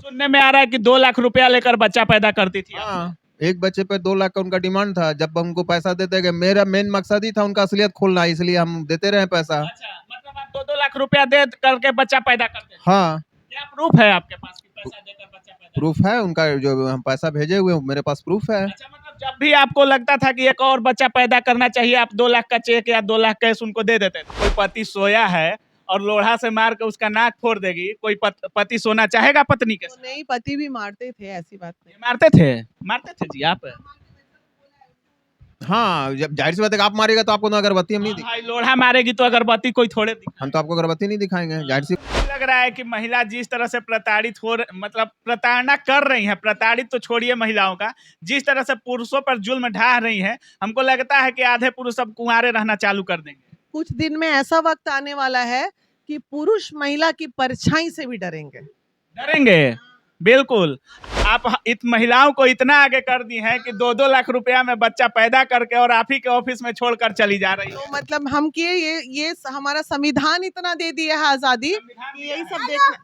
सुनने में आ रहा है कि 2 लाख रुपया लेकर बच्चा पैदा करती थी आप। हाँ, एक बच्चे पे 2 लाख का उनका डिमांड था। जब हमको पैसा देते गए, मेरा मेन मकसद ही था उनका असलियत खोलना, इसलिए हम देते रहे पैसा। अच्छा, मतलब आप 2-2 लाख रुपया दे करके बच्चा पैदा करते थे। हाँ, क्या प्रूफ है आपके पास कि पैसा देकर बच्चा पैदा? प्रूफ है उनका, जो हम पैसा भेजे हुए मेरे पास प्रूफ है। अच्छा, मतलब जब भी आपको लगता था कि एक और बच्चा पैदा करना चाहिए, आप 2 लाख का चेक या 2 लाख कैश उनको दे देते थे। कोई पति सोया है और लोढ़ा से मार के उसका नाक फोड़ देगी, कोई पति सोना चाहेगा पत्नी के साथ? नहीं, पति भी मारते थे, ऐसी बात नहीं। मारते थे जी आप? हाँ, जब जाहिर सी बात है कि आप मारेगा तो आपको ना अगरबत्ती हम नहीं हाँ भाई, लोढ़ा मारेगी तो अगरबत्ती कोई थोड़े हम तो आपको अगरबत्ती नहीं दिखाएंगे, जाहिर सी। लग रहा है कि महिला जिस तरह से प्रताड़ित मतलब प्रताड़ना कर रही है, प्रताड़ित तो छोड़िए महिलाओं का, जिस तरह से पुरुषों पर जुल्म ढा रही है, हमको लगता है कि आधे पुरुष अब कुंवारे रहना चालू कर देंगे। कुछ दिन में ऐसा वक्त आने वाला है कि पुरुष महिला की परछाई से भी डरेंगे। डरेंगे, बिल्कुल। आप इत महिलाओं को इतना आगे कर दी है कि 2-2 लाख रुपया में बच्चा पैदा करके और आप ही के ऑफिस में छोड़कर चली जा रही है। तो मतलब हम किए ये हमारा संविधान इतना दे दिया है आजादी, यही सब देखना,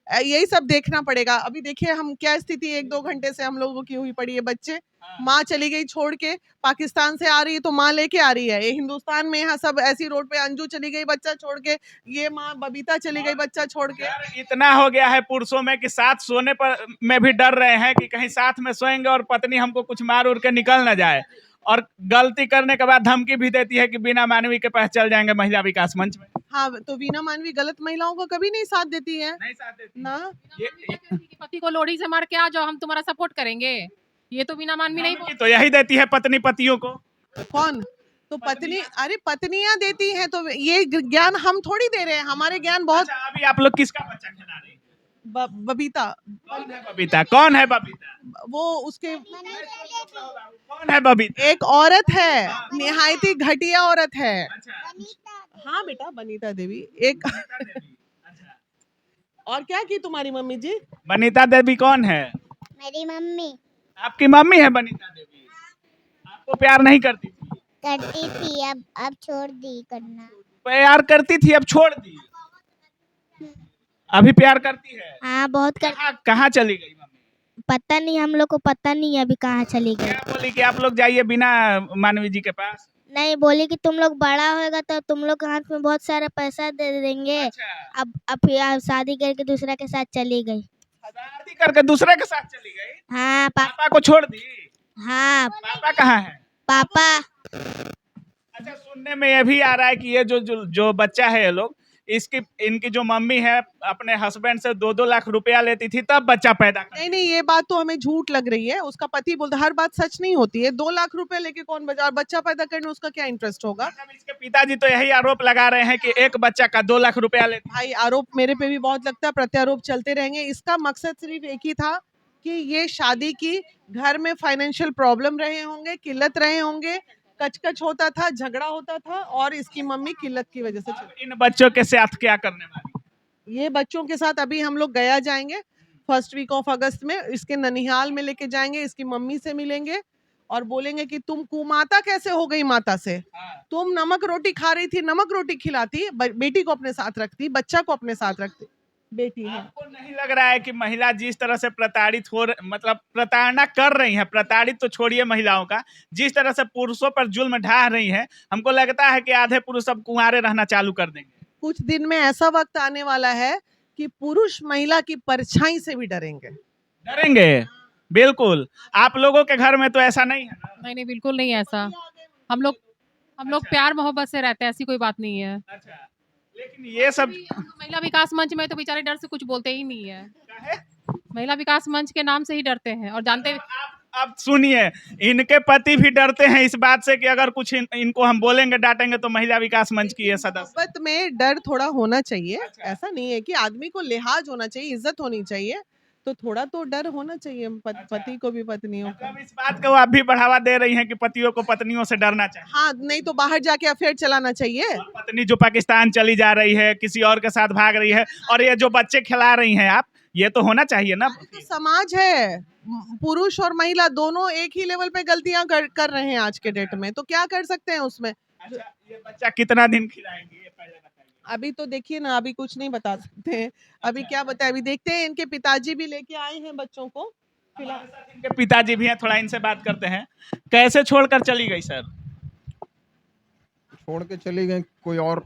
यही सब देखना पड़ेगा। अभी देखिए हम क्या स्थिति 1-2 घंटे से हम लोगों की हुई पड़ी है। बच्चे, माँ चली गई छोड़ के, पाकिस्तान से आ रही है तो माँ लेके आ रही है। ये हिंदुस्तान में यहाँ सब ऐसी रोड पे, अंजू चली गई बच्चा छोड़ के, ये माँ बबीता चली गई बच्चा छोड़ के। इतना हो गया है पुरुषों में कि साथ सोने पर में भी डर रहे हैं कि कहीं साथ में सोएंगे और पत्नी हमको कुछ मार उड़ के निकल ना जाए, और गलती करने के बाद धमकी भी देती है कि बिना मानवी के पास चल जाएंगे महिला विकास मंच में। हाँ, तो वीना मानवी गलत महिलाओं को कभी नहीं साथ देती है, नहीं साथ देती ना। पति को लोड़ी से मार के आ जाओ, हम तुम्हारा सपोर्ट करेंगे, ये तो वीना मानवी नहीं तो यही देती है पत्नी पतियों को। कौन? तो पत्नी, अरे पत्नियां देती हैं, तो ये ज्ञान हम थोड़ी दे रहे हैं, हमारे ज्ञान बहुत। अच्छा, अभी आप लोग किसका बच्चा खिला रही हैं? बबीता। कौन है बबीता? कौन है बबीता? वो उसके कौन है बबीता? एक औरत है, निहायत ही घटिया औरत है। अच्छा, हाँ बेटा, बनीता देवी एक। अच्छा। और क्या की तुम्हारी मम्मी जी? बनीता देवी कौन है? मेरी मम्मी आपकी मम्मी है बनीता देवी? आपको प्यार नहीं करती थी? करती थी, अब छोड़ दी करना। प्यार करती थी, अब छोड़ दी। अभी प्यार करती है? हाँ, बहुत कर। कहाँ चली गई मम्मी? पता नहीं, हम लोग को पता नहीं अभी कहाँ चली गई। क्या बोली कि आप लोग जाइए बिना मानवी जी के पास? नहीं, बोली कि तुम लोग बड़ा होएगा तो तुम लोग के हाथ में बहुत सारा पैसा दे देंगे। अच्छा। अब फिर शादी करके दूसरा के साथ चली गई। शादी करके दूसरे के साथ चली गई? हाँ, पापा को छोड़ दी? हाँ, पापा कहाँ है? पापा। अच्छा, सुनने में ये भी आ रहा है कि ये जो बच्चा है, ये लोग इनकी जो मम्मी है अपने हस्बैंड से 2-2 लाख रुपया लेती थी तब बच्चा पैदा कर। नहीं, ये बात तो हमें झूठ लग रही है। उसका पति बोलता हर बात सच नहीं होती है। 2 लाख रुपए लेके कौन बच्चा पैदा करने उसका क्या इंटरेस्ट होगा? मतलब इसके पिताजी तो यही आरोप लगा रहे हैं कि एक बच्चा का 2 लाख रुपया लेती। भाई, आरोप मेरे पे भी बहुत लगता है, प्रत्यारोप चलते रहेंगे। इसका मकसद सिर्फ एक ही था कि ये शादी की, घर में फाइनेंशियल प्रॉब्लम रहे होंगे, किल्लत रहे होंगे, कचकच होता था, झगड़ा होता था, और इसकी मम्मी किल्लत की वजह से इन बच्चों के साथ क्या करने वाली? ये बच्चों के साथ अभी हम लोग गया जाएंगे फर्स्ट वीक ऑफ अगस्त में, इसके ननिहाल में लेके जाएंगे, इसकी मम्मी से मिलेंगे और बोलेंगे कि तुम कुमाता कैसे हो गई माता से। तुम नमक रोटी खा रही थी, नमक रोटी खिलाती, बेटी को अपने साथ रखती, बच्चा को अपने साथ रखती। बेटी है। आपको नहीं लग रहा है कि महिला जिस तरह से प्रताड़ित मतलब प्रताड़ना कर रही है, प्रताड़ित तो छोड़िए महिलाओं का, जिस तरह से पुरुषों पर जुल्म ढा रही है, हमको लगता है कि आधे पुरुष अब कुंवारे रहना चालू कर देंगे। कुछ दिन में ऐसा वक्त आने वाला है कि पुरुष महिला की परछाई से भी डरेंगे। डरेंगे, बिल्कुल। आप लोगों के घर में तो ऐसा नहीं है ना? नहीं, बिल्कुल नहीं ऐसा। हम लोग प्यार मोहब्बत से रहते हैं, ऐसी कोई बात नहीं है। अच्छा, लेकिन ये सब महिला विकास मंच में तो बेचारे डर से कुछ बोलते ही नहीं है। महिला विकास मंच के नाम से ही डरते हैं, और जानते अब सुनिए, इनके पति भी डरते हैं इस बात से कि अगर कुछ इनको हम बोलेंगे, डांटेंगे तो महिला विकास मंच की ये सदस्य। मोहब्बत में डर थोड़ा होना चाहिए। ऐसा नहीं है कि आदमी को लिहाज होना चाहिए, इज्जत होनी चाहिए, तो थोड़ा तो डर होना चाहिए पति को भी पत्नियों को। मतलब इस बात को आप भी बढ़ावा दे रही हैं कि पतियों को पत्नियों से डरना चाहिए? हाँ, नहीं तो बाहर जाके अफेयर चलाना चाहिए। और पत्नी जो पाकिस्तान चली जा रही है, किसी और के साथ भाग रही है, और ये जो बच्चे खिला रही हैं आप, ये तो होना चाहिए ना? तो समाज है, पुरुष और महिला दोनों एक ही लेवल पे गलतियां कर रहे हैं आज के डेट में, तो क्या कर सकते हैं उसमें? अच्छा, ये बच्चा कितना दिन खिलाएंगे, ये पहले बताइए। अभी तो देखिए ना, अभी कुछ नहीं बता सकते हैं। अभी क्या बताएं, अभी देखते हैं। इनके पिताजी भी लेके आए हैं बच्चों को फिलहाल। हमारे साथ इनके पिताजी भी हैं, थोड़ा इनसे बात करते हैं। कैसे छोड़कर चली गई सर? छोड़ के चली गई कोई और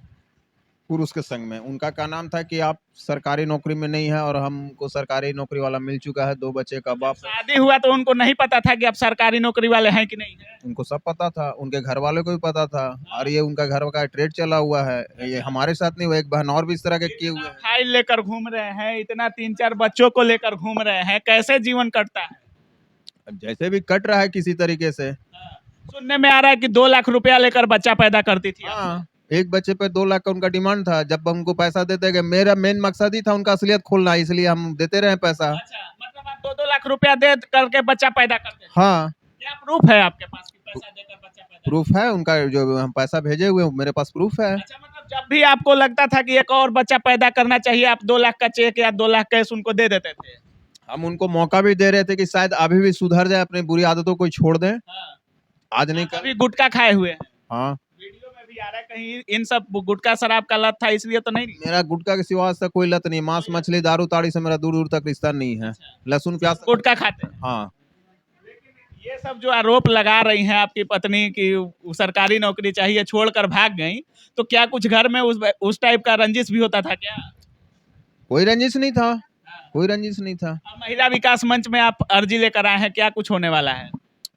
पुरुष के संग में। उनका क्या नाम था कि आप सरकारी नौकरी में नहीं है, और हमको सरकारी नौकरी वाला मिल चुका है, 2 बच्चे का बाप है। शादी हुआ तो उनको नहीं पता था कि आप सरकारी नौकरी वाले हैं कि नहीं है? उनको सब पता था, उनके घर वाले को भी पता था, और ये उनका घर का ट्रेड चला हुआ है। ये हमारे साथ नहीं हुआ, एक बहन और भी इस तरह के किए हुए हैं। फाइल लेकर घूम रहे हैं, इतना 3-4 बच्चों को लेकर घूम रहे हैं, कैसे जीवन कटता है? अब जैसे भी कट रहा है किसी तरीके से। सुनने में आ रहा है कि 2 लाख रुपया लेकर बच्चा पैदा करती थी आप। हाँ, एक बच्चे पे 2 लाख का उनका डिमांड था। जब हमको पैसा देते गए, मेरा मेन मकसद ही था उनका असलियत खोलना, इसलिए हम देते रहे पैसा। अच्छा, मतलब आप 2-2 लाख रुपया दे करके बच्चा पैदा करते थे? हाँ, क्या प्रूफ है आपके पास कि पैसा देकर बच्चा पैदा? प्रूफ है उनका, जो हम पैसा भेजे हुए मेरे पास प्रूफ है। अच्छा, मतलब जब भी आपको लगता था कि एक और बच्चा पैदा करना चाहिए, आप 2 लाख का चेक या 2 लाख कैश उनको दे देते थे? हम उनको मौका भी दे रहे थे कि शायद अभी भी सुधर जाए, अपनी बुरी आदतों को छोड़ दें। हाँ। आज नहीं कल। अभी गुटखा खाए हुए हैं। हाँ, वीडियो में भी आ रहा है कहीं इन सब गुटखा शराब का लत था, इसलिए तो नहीं? मेरा गुटखा के सिवा से कोई लत नहीं। मांस मछली दारू ताड़ी से मेरा दूर दूर तक रिश्ता नहीं है। लहसुन प्याज गुटखा खाते हैं। हाँ, ये सब जो आरोप लगा रही हैं आपकी पत्नी की सरकारी नौकरी चाहिए, छोड़कर भाग गई, तो क्या कुछ घर में उस टाइप का रंजिश भी होता था क्या? कोई रंजिश नहीं था, कोई रंजिश नहीं था। अब महिला विकास मंच में आप अर्जी लेकर आए हैं, क्या कुछ होने वाला है?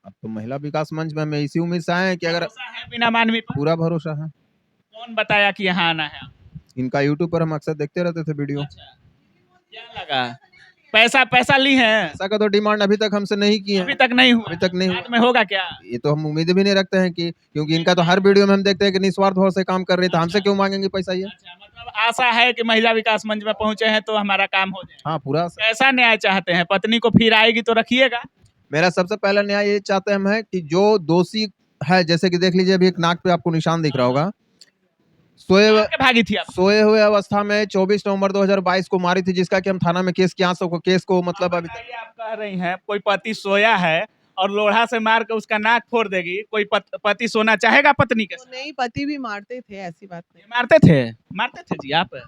अब तो महिला विकास मंच में हमें इसी उम्मीद से आए हैं कि अगर भरोसा है बिना मानवी पर? पूरा भरोसा है। कौन बताया कि यहाँ आना है? इनका यूट्यूब पर हम अक्सर देखते रहते थे वीडियो। अच्छा, क्या लगा? पैसा ली है? ऐसा का तो डिमांड अभी तक हमसे नहीं की अभी है। तक नहीं हुआ? अभी तक नहीं हुआ। बाद में होगा क्या? ये तो हम उम्मीद भी नहीं रखते हैं कि, क्योंकि इनका तो हर वीडियो में हम देखते हैं कि निस्वार्थ भाव से काम कर रही है, तो हमसे क्यों मांगेंगे पैसा ये। अच्छा, मतलब आशा है कि महिला विकास मंच में पहुंचे हैं तो हमारा काम हो जाए। हाँ, पूरा। कैसा न्याय चाहते हैं? पत्नी को फिर आएगी तो रखिएगा? मेरा सबसे पहला न्याय ये चाहते हम है कि जो दोषी है, जैसे कि देख लीजिए अभी एक नाक पे आपको निशान दिख रहा होगा, मार के भागी थी आप? सोए हुए अवस्था में 24 नवंबर 2022 को मारी थी, जिसका कि हम थाना में केस किया, सबको केस को मतलब अभी तक। बताइए, आप कह रही हैं कोई पति सोया है और लोढ़ा से मार के उसका नाक फोड़ देगी, कोई पति सोना चाहेगा पत्नी के साथ? नहीं, पति भी मारते थे, ऐसी बात नहीं। मारते थे जी आप?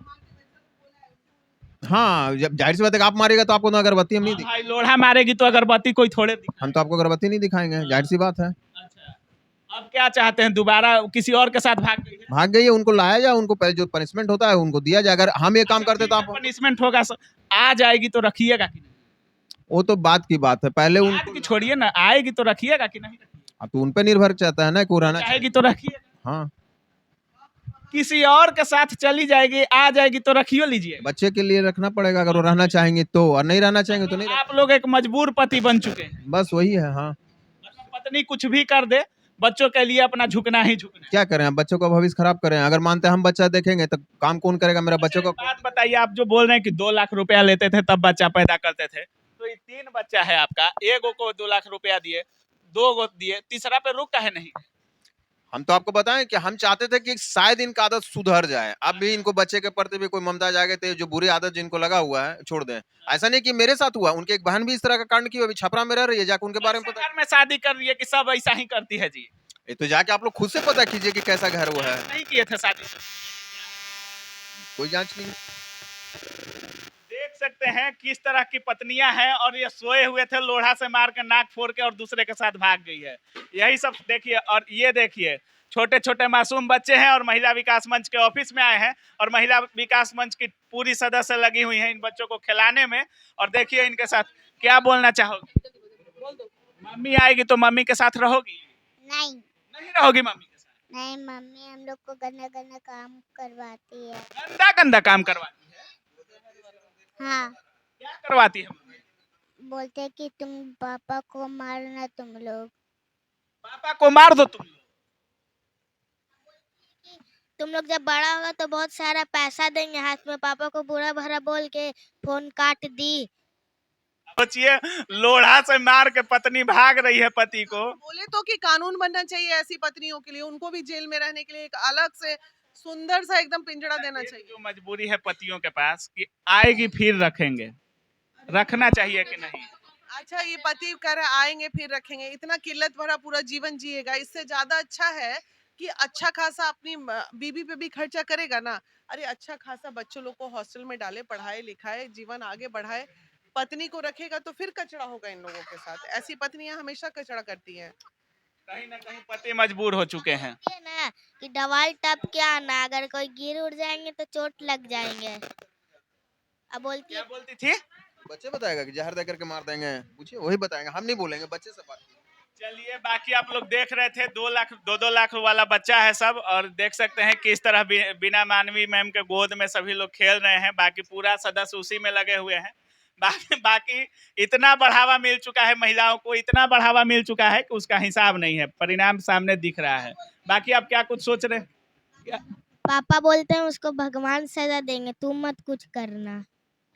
हाँ, जब जाहिर सी बात है कि आप मारेगा तो आपको तो अगरबत्ती हम नहीं दिखाएंगे। भाई लोढ़ा मारेगी तो अगरबत्ती कोई थोड़े हम तो आपको अगरबत्ती नहीं दिखाएंगे, जाहिर सी बात है। अच्छा, अब क्या चाहते हैं? दोबारा किसी और के साथ भाग गई है? भाग गई है, उनको लाया जाए, उनको जो पनिशमेंट होता है उनको दिया जाए। अगर हम ये काम करते तो आप, पनिशमेंट होगा, आ जाएगी तो रखिएगा कि नहीं? वो तो बात की बात है। पहले बात उनको की छोड़िए ना, आएगी तो रखिएगा कि नहीं? अब तो उन पे निर्भर चाहता है ना कि वो रहना चाहिए। चाहेगी तो रखिएगा, हाँ, किसी और के साथ चली जाएगी, आ जाएगी तो रखियो लीजिए। बच्चे के लिए रखना पड़ेगा, अगर वो रहना चाहेंगे तो, और नहीं रहना चाहेंगे तो नहीं। आप लोग एक मजबूर पति बन चुके हैं। बस वही है। हाँ, मतलब पत्नी कुछ भी कर दे, बच्चों के लिए अपना झुकना ही झुकना है। क्या करें, अब बच्चों का भविष्य खराब करें? अगर मानते हैं हम बच्चा देखेंगे तो काम कौन करेगा? मेरा बच्चों अच्छा, का। एक बात बताइए, आप जो बोल रहे हैं कि 2 लाख रुपया लेते थे तब बच्चा पैदा करते थे, तो ये 3 बच्चा है आपका, एगो को 2 लाख रुपया दिए, 2 गो दिए, तीसरा पे रुक काहे नहीं? हम तो आपको बताएं कि हम चाहते थे कि शायद इनका आदत सुधर जाए। अब भी इनको बच्चे के प्रति भी कोई ममता जागे, तो जो बुरी आदत जिनको लगा हुआ है छोड़ दें। ऐसा नहीं कि मेरे साथ हुआ, उनकी एक बहन भी इस तरह का कांड की, अभी छपरा में रह रही है, जाके उनके बारे में पता। घर में शादी कर रही है कि सब ऐसा ही करती है जी? ये तो जाके आप लोग खुद से पता कीजिए कि कैसा घर वो है। नहीं किए थे शादी? कोई जांच नहीं। देख सकते हैं किस तरह की पत्नियां हैं, और ये सोए हुए थे, लोढ़ा से मार के नाक फोड़ के और दूसरे के साथ भाग गई है। यही सब देखिए, और ये देखिए छोटे छोटे मासूम बच्चे हैं और महिला विकास मंच के ऑफिस में आए हैं, और महिला विकास मंच की पूरी सदस्य लगी हुई हैं इन बच्चों को खिलाने में। और देखिए इनके साथ क्या बोलना चाहोगी? मम्मी आएगी तो मम्मी के साथ रहोगी? नहीं, नहीं रहोगी मम्मी के साथ? नहीं, मम्मी हम लोग को गंदा गंदा काम करवाती है। गंदा गंदा काम करवाती है? हाँ, क्या करवाती है मम्मी? बोलते हैं कि तुम पापा को मारना, तुम लोग पापा को मार दो तुम लोग जब बड़ा होगा तो बहुत सारा पैसा देंगे हाथ में। पापा को बुरा भरा बोल के फोन काट दी। सोचिए, लोढ़ा से मार के पत्नी भाग रही है पति को। बोले तो कि कानून बनना चाहिए ऐसी पत्नियों के लिए, उनको भी जेल में रहने के लिए एक अलग से सुंदर सा एकदम पिंजड़ा देना चाहिए। जो मजबूरी है पतियों के पास कि आएगी फिर रखेंगे, रखना चाहिए कि नहीं? अच्छा, ये पति कर आएंगे फिर रखेंगे, इतना किल्लत भरा पूरा जीवन जिएगा। इससे ज्यादा अच्छा है कि अच्छा खासा अपनी बीवी पे भी खर्चा करेगा ना। अरे अच्छा खासा बच्चों लोग को हॉस्टल में डाले, पढ़ाए लिखाए, जीवन आगे बढ़ाए। पत्नी को रखेगा तो फिर कचड़ा होगा इन लोगों के साथ। ऐसी पत्नियां हमेशा कचड़ा करती हैं। कहीं ना कहीं पति मजबूर हो चुके हैं। ये ना कि दवाई टप के आना, अगर कोई गिर उड़ जाएंगे तो चोट लग जाएंगे। अब बोलती क्या है बोलती थी? बच्चे बताएगा कि जहर दे करके मार देंगे, पूछिए वही बताएंगे, हम नहीं बोलेंगे, बच्चे से बात कीजिए। चलिए, बाकी आप लोग देख रहे थे 2 लाख वाला बच्चा है सब, और देख सकते हैं किस तरह बिना मानवी मैम के गोद में सभी लोग खेल रहे हैं। बाकी पूरा सदस्य उसी में लगे हुए हैं। बाकी इतना बढ़ावा मिल चुका है महिलाओं को, इतना बढ़ावा मिल चुका है कि उसका हिसाब नहीं है। परिणाम सामने दिख रहा है। बाकी आप क्या कुछ सोच रहे हैं? पापा बोलते हैं उसको भगवान सजा देंगे, तुम मत कुछ करना।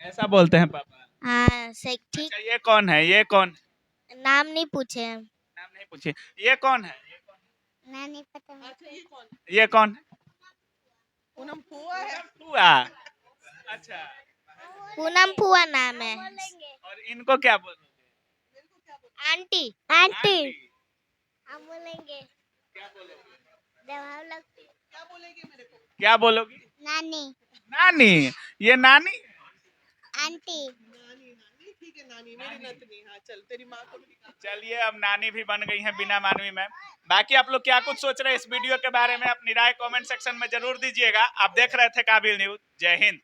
ऐसा बोलते हैं पापा? हाँ सही, ठीक। अच्छा, ये कौन है? ये कौन? नाम नहीं पूछे हम। नाम नहीं पूछे। ये कौन है? ना नहीं पता। अच्छा ये कौन? ये कौन है? पूनम फुआ है। फुआ। अच्छा, पूनम फुआ नाम है। और इनको क्या बोलोगे? Aunty aunty aunty. हम बोलेंगे क्या बोलोगे? दबाव लगती। क्या बोलेगी मेरे को? क्या बोलोगी? नानी नानी। ये नानी। आंटी। नानी नानी ठीक है, नानी मेरी नतनी। हाँ चल, तेरी माँ को भी निकाल। चलिए, अब नानी भी बन गई हैं बिना मानवी मैम। बाकी आप लोग क्या कुछ सोच रहे हैं इस वीडियो के बारे में? अपनी राय कमेंट सेक्शन में जरूर दीजिएगा। आप देख रहे थे काबिल न्यूज। जय हिंद।